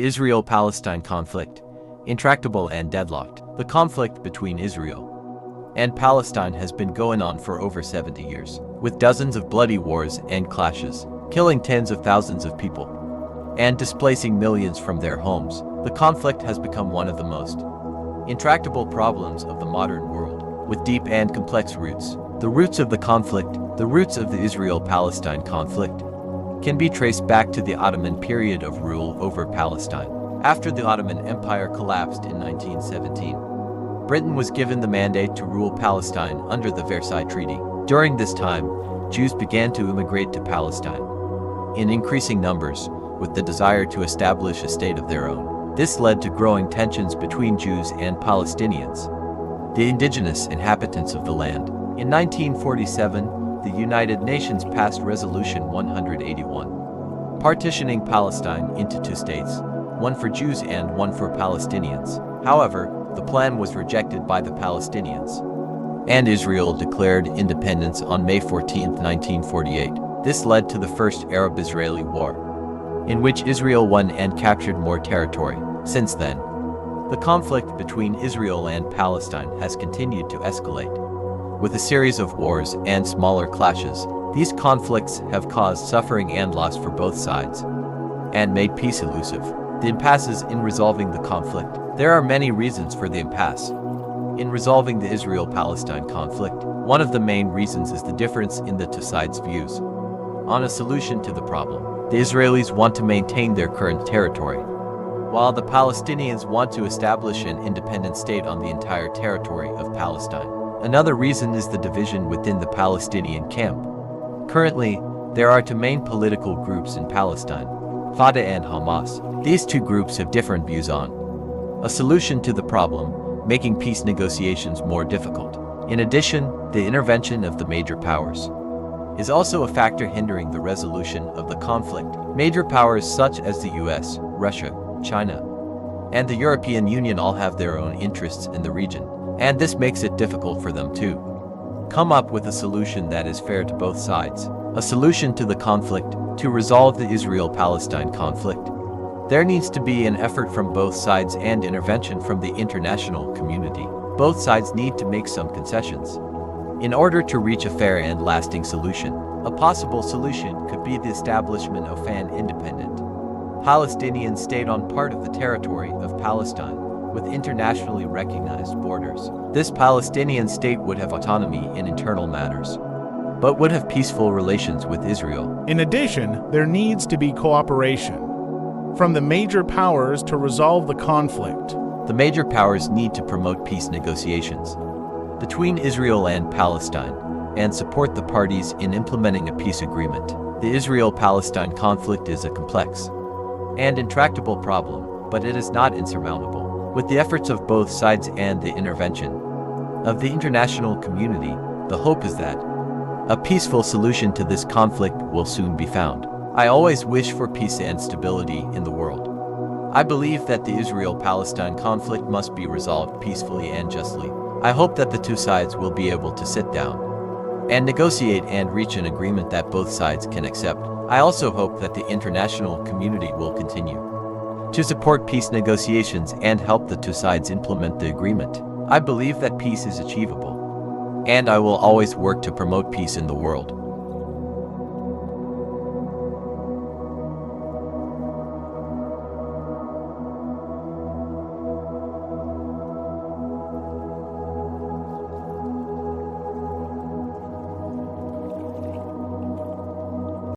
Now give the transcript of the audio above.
Israel-Palestine conflict, intractable and deadlocked. The conflict between Israel and Palestine has been going on for over 70 years, with dozens of bloody wars and clashes, killing tens of thousands of people and displacing millions from their homes. The conflict has become one of the most intractable problems of the modern world, with deep and complex roots. The roots of the conflict, the roots of the Israel-Palestine conflict, can be traced back to the Ottoman period of rule over Palestine. After the Ottoman Empire collapsed in 1917, Britain was given the mandate to rule Palestine under the Versailles Treaty. During this time, Jews began to immigrate to Palestine in increasing numbers, with the desire to establish a state of their own. This led to growing tensions between Jews and Palestinians, the indigenous inhabitants of the land. In 1947, the United Nations passed Resolution 181, partitioning Palestine into two states, one for Jews and one for Palestinians. However, the plan was rejected by the Palestinians, and Israel declared independence on May 14, 1948. This led to the First Arab-Israeli War, in which Israel won and captured more territory. Since then, the conflict between Israel and Palestine has continued to escalate, with a series of wars and smaller clashes. These conflicts have caused suffering and loss for both sides, and made peace elusive. The impasses in resolving the conflict. There are many reasons for the impasse in resolving the Israel-Palestine conflict. One of the main reasons is the difference in the two sides' views on a solution to the problem. The Israelis want to maintain their current territory, while the Palestinians want to establish an independent state on the entire territory of Palestine. Another reason is the division within the Palestinian camp. Currently, there are two main political groups in Palestine, Fatah and Hamas. These two groups have different views on a solution to the problem, making peace negotiations more difficult. In addition, the intervention of the major powers is also a factor hindering the resolution of the conflict. Major powers such as the US, Russia, China, and the European Union all have their own interests in the region, and this makes it difficult for them to come up with a solution that is fair to both sides. A solution to the conflict. To resolve the Israel-Palestine conflict, there needs to be an effort from both sides and intervention from the international community. Both sides need to make some concessions in order to reach a fair and lasting solution. A possible solution could be the establishment of an independent Palestinian state on part of the territory of Palestine, with internationally recognized borders. This Palestinian state would have autonomy in internal matters, but would have peaceful relations with Israel. In addition, there needs to be cooperation from the major powers to resolve the conflict. The major powers need to promote peace negotiations between Israel and Palestine and support the parties in implementing a peace agreement. The Israel-Palestine conflict is a complex and intractable problem, but it is not insurmountable. With the efforts of both sides and the intervention of the international community, the hope is that a peaceful solution to this conflict will soon be found. I always wish for peace and stability in the world. I believe that the Israel-Palestine conflict must be resolved peacefully and justly. I hope that the two sides will be able to sit down and negotiate and reach an agreement that both sides can accept. I also hope that the international community will continue to support peace negotiations and help the two sides implement the agreement. I believe that peace is achievable, and I will always work to promote peace in the world.